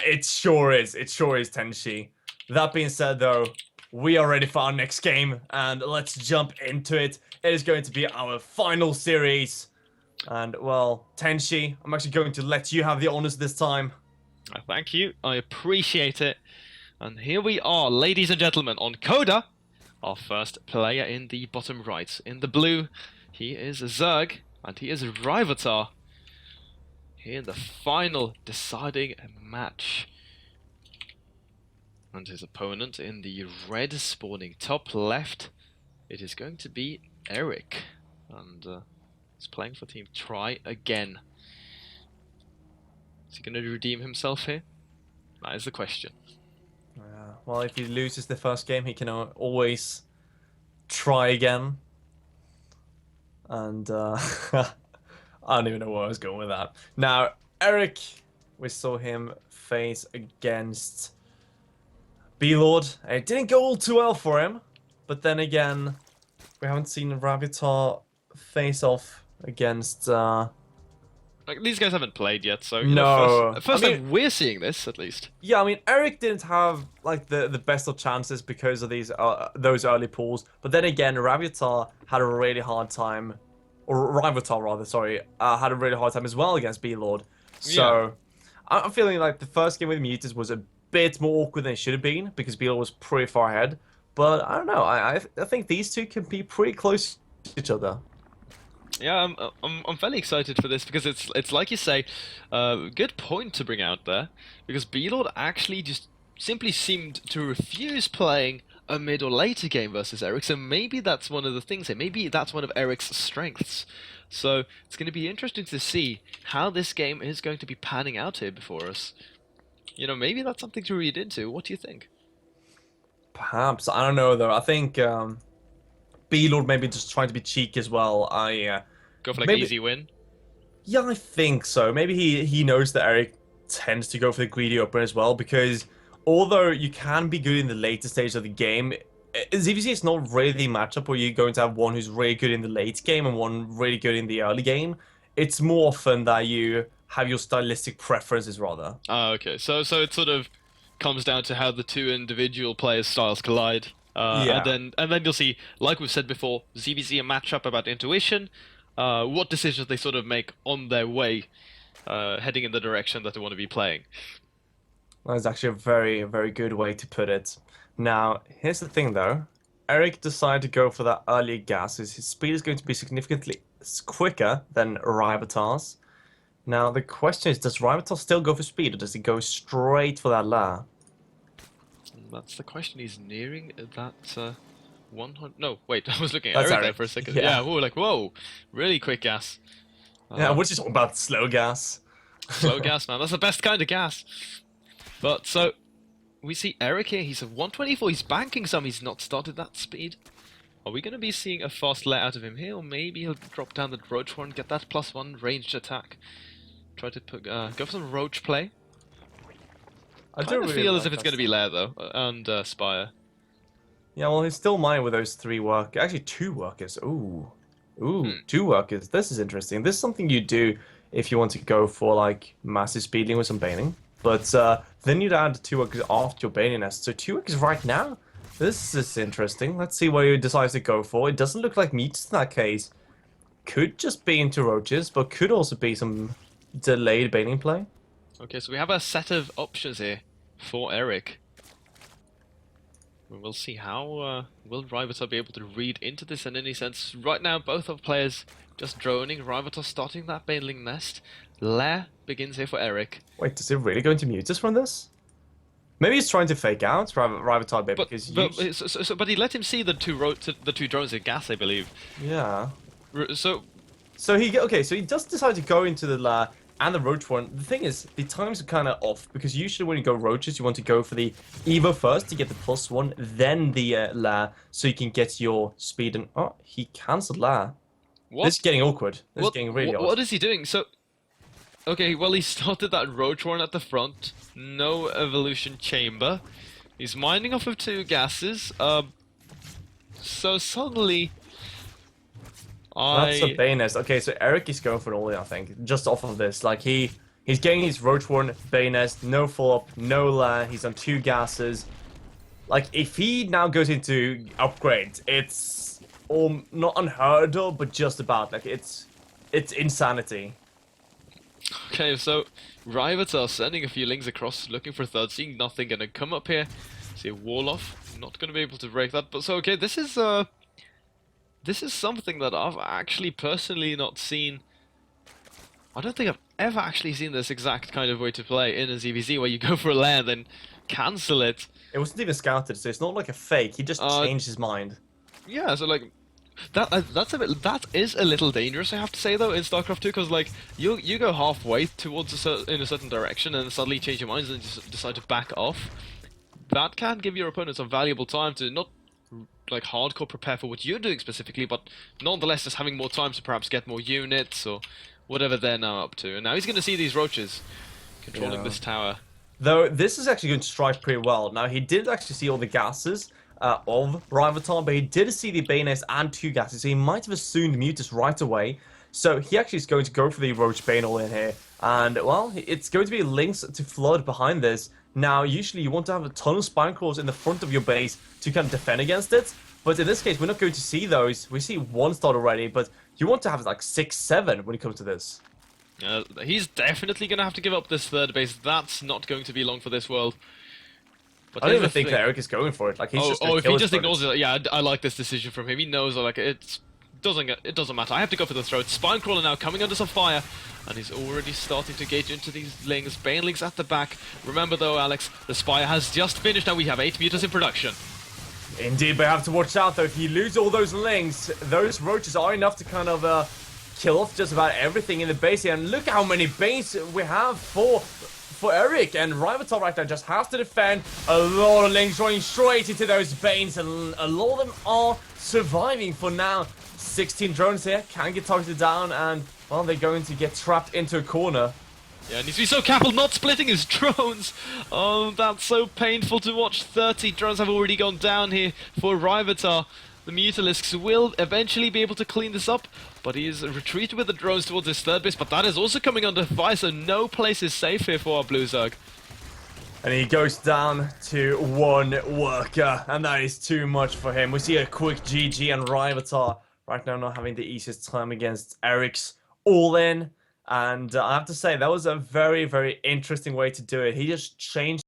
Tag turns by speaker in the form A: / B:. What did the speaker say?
A: It sure is. It sure is, Tenshi. That being said, though, we are ready for our next game, and let's jump into it. It is going to be our final series. And, well, Tenshi, I'm actually going to let you have the honors this time.
B: Thank you. I appreciate it. And here we are, ladies and gentlemen, on Coda. Our first player in the bottom right. In the blue, he is Zerg, and he is Raivotar. Here in the final deciding match. And his opponent in the red spawning top left, it is going to be Erik. And he's playing for team Try again. Is he going to redeem himself here? That is the question.
A: Well, if he loses the first game, he can always try again. And I don't even know where I was going with that. Now, Erik, we saw him face against B-Lord. It didn't go all too well for him. But then again, we haven't seen Raivotar face off against...
B: Like, these guys haven't played yet, so
A: no.
B: first time we're seeing this, at least.
A: Yeah, I mean, Erik didn't have like the best of chances because of those early pulls. But then again, Raivotar had a really hard time, or Raivotar rather, sorry, had a really hard time as well against B-Lord. So yeah. I'm feeling like the first game with Mutas was a bit more awkward than it should have been because B-Lord was pretty far ahead. But I don't know, I think these two can be pretty close to each other.
B: Yeah, I'm fairly excited for this because it's like you say, good point to bring out there, because B-Lord actually just simply seemed to refuse playing a mid or later game versus Erik, so maybe that's one of the things here, maybe that's one of Erik's strengths. So it's going to be interesting to see how this game is going to be panning out here before us. You know, maybe that's something to read into. What do you think?
A: Perhaps, I don't know though, I think B-Lord maybe just trying to be cheeky as well.
B: Go for like
A: maybe,
B: easy win?
A: Yeah, I think so. Maybe he knows that Erik tends to go for the greedy opener as well, because although you can be good in the later stage of the game, ZVZ is not really the matchup where you're going to have one who's really good in the late game and one really good in the early game. It's more often that you have your stylistic preferences rather.
B: Oh, okay. So it sort of comes down to how the two individual players' styles collide.
A: Yeah.
B: And then you'll see, like we've said before, ZVZ a matchup about intuition, what decisions they sort of make on their way, heading in the direction that they want to be playing.
A: That's actually a very, very good way to put it. Now, here's the thing though. Erik decided to go for that early gas, as his speed is going to be significantly quicker than Raivotar's. Now, the question is, does Raivotar still go for speed, or does he go straight for that lair?
B: That's the question. He's nearing that 100. No, wait. I was looking at
A: That's
B: Erik there for a second. Yeah, we were like, whoa, really quick gas.
A: Yeah, we're just talking about slow gas.
B: Slow gas, man. That's the best kind of gas. But so we see Erik here. He's at 124. He's banking some. He's not started that speed. Are we going to be seeing a fast lair out of him here, or maybe he'll drop down the Roach one, get that +1 ranged attack? Try to put, go for some Roach play. I kind of feel as if it's going to be Lair, though, and Spire.
A: Yeah, well, he's still mine with those 3 work. Actually, 2 workers. Ooh. 2 workers. This is interesting. This is something you do if you want to go for, like, massive speeding with some Baning. But then you'd add 2 workers after your Baning nest. So 2 workers right now? This is interesting. Let's see what he decides to go for. It doesn't look like Mutas in that case. Could just be into Roaches, but could also be some delayed Baning play.
B: Okay, so we have a set of options here for Erik. We'll see how will Raivotar be able to read into this in any sense. Right now, both of players just droning. Raivotar starting that Baneling nest. Lair begins here for Erik.
A: Wait, does he really go into Mutas from this? Maybe he's trying to fake out Raivotar,
B: but he let him see the two drones in gas, I believe.
A: Yeah.
B: So
A: he does decide to go into the lair and the Roach one. The thing is, the times are kind of off, because usually when you go Roaches, you want to go for the Evo first to get the +1, then the lair, so you can get your speed. And oh, he cancelled lair. What? This is getting awkward. This is getting really odd.
B: What is he doing? So, okay, well, he started that Roach one at the front. No evolution chamber. He's mining off of 2 gases. So suddenly,
A: That's a Banus. Okay, so Erik is going for an all-in, I think, just off of this. Like, he He's getting his Roach Warren, Bayonets, no follow-up, no land. He's on 2 gases. Like, if he now goes into upgrades, it's not unheard of, but just about. Like, it's insanity.
B: Okay, so Raivotar sending a few lings across, looking for a third, seeing nothing, gonna come up here. See a wall off, not gonna be able to break that. But so okay, this is something that I've actually personally not seen. I don't think I've ever actually seen this exact kind of way to play in a ZVZ, where you go for a land and cancel it.
A: It wasn't even scouted, so it's not like a fake. He just changed his mind.
B: Yeah, so like that is a little dangerous, I have to say though, in StarCraft 2, because like you go halfway towards in a certain direction and suddenly change your minds and just decide to back off. That can give your opponent some valuable time to not like hardcore prepare for what you're doing specifically, but nonetheless just having more time to perhaps get more units or whatever they're now up to. And now he's going to see these roaches controlling this tower.
A: Though this is actually going to strike pretty well. Now he did actually see all the gases of Raivotar, but he did see the Bayonets and 2 gases, so he might have assumed Mutus right away. So he actually is going to go for the Roach Bane all in here. And, well, it's going to be links to Flood behind this. Now, usually you want to have a ton of Spine Crawlers in the front of your base to kind of defend against it. But in this case, we're not going to see those. We see 1 start already, but you want to have like 6, 7 when it comes to this.
B: He's definitely going to have to give up this third base. That's not going to be long for this world. But
A: I don't even think that Erik is going for it. Like he's just
B: if he just ignores it, yeah, I like this decision from him. He knows like it doesn't matter. I have to go for the throat. Spine Crawler now coming under some fire, and he's already starting to engage into these lings. Banelings at the back. Remember though, Alex, the Spire has just finished. Now we have 8 Mutas in production.
A: Indeed, but you have to watch out though. If you lose all those lings, those roaches are enough to kind of kill off just about everything in the base here. And look how many banes we have for Erik, and Raivotar right now just has to defend. A lot of lings going straight into those banes, and a lot of them are surviving for now. 16 drones here can get targeted down, and well, they're going to get trapped into a corner.
B: Yeah, needs to be so careful not splitting his drones. Oh, that's so painful to watch. 30 drones have already gone down here for Raivotar. The Mutalisks will eventually be able to clean this up, but he is retreated with the drones towards his third base, but that is also coming under fire, so no place is safe here for our Blue Zerg.
A: And he goes down to 1 worker, and that is too much for him. We see a quick GG, and Raivotar right now not having the easiest time against Erik's all-in. And I have to say, that was a very, very interesting way to do it. He just changed